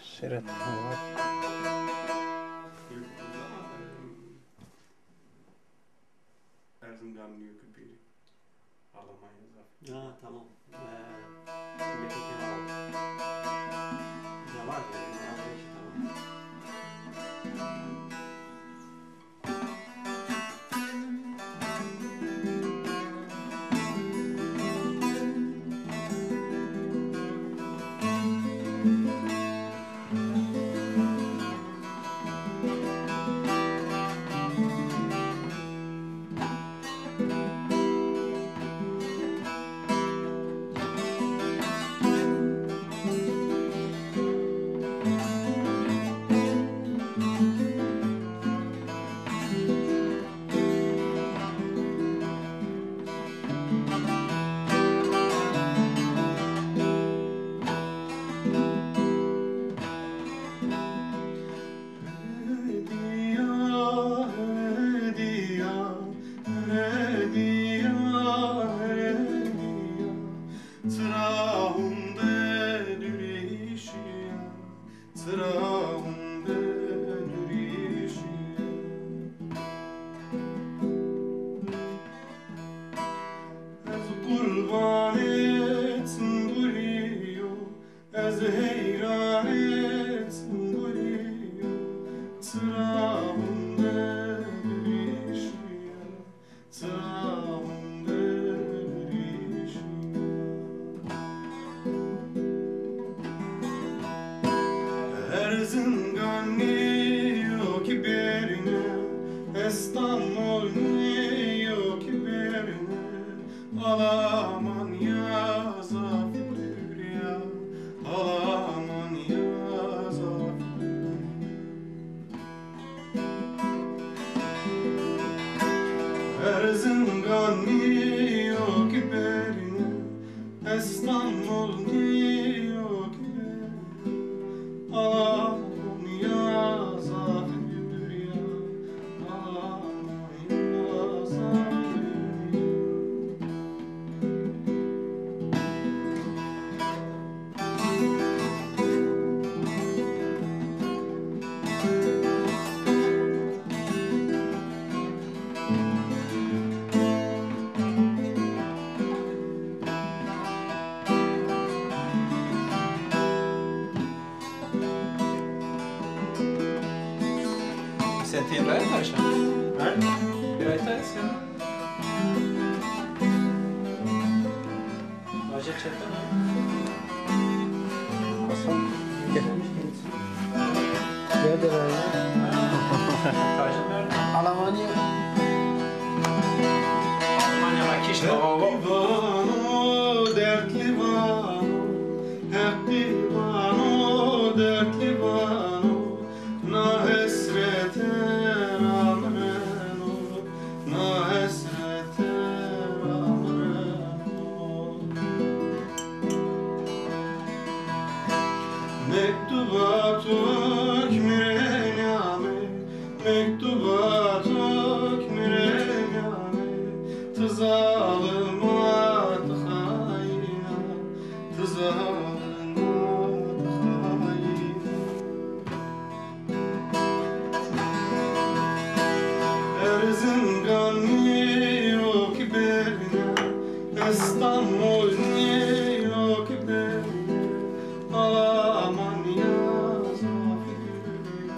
Şeret var. Erzincan New Küperi. Almanya zaten. Ha tamam. Şimdiki Kemal. Ne var ya? Tamam. Kurban etsin duruyor, ez heyran etsin duruyor. Tırağımda düşüyor, tırağımda düşüyor. Erzincan yok ki berine, İstanbul yok ki berine. Alaman ya zafir ya, alaman ya zafir. Erzincan yok ki berine, İstanbul yok ki berine. Alaman ya zafir ya, alaman ya zafir. Sen tebrik mi aşağı? Ha? Bir ay tane sen. Acı çekti mi? Hasan gelmiş kendisi. Nerede abi? Tacın nerede? Almanya. Almanya'da kiş baba. Divano, dertli vano, hep divano, dertli vano. Na hasreten amreno, na hasreten amreno. Mektubat okmirenyame, mektubat okmirenyame. Tızalımat hayna, tızalımat hayna. Erzincan yok ki berine, İstanbul yok ki berine. Alaman ya zafir ya,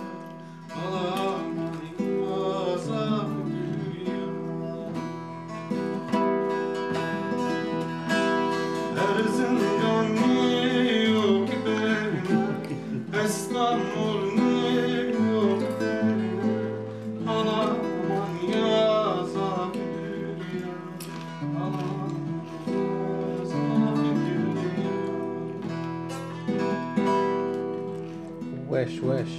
alaman ya zafir ya. Erzincan yok ki berine, İstanbul yok ki berine. Alaman ya zafir ya, alaman ya zafir ya. Wesh wesh.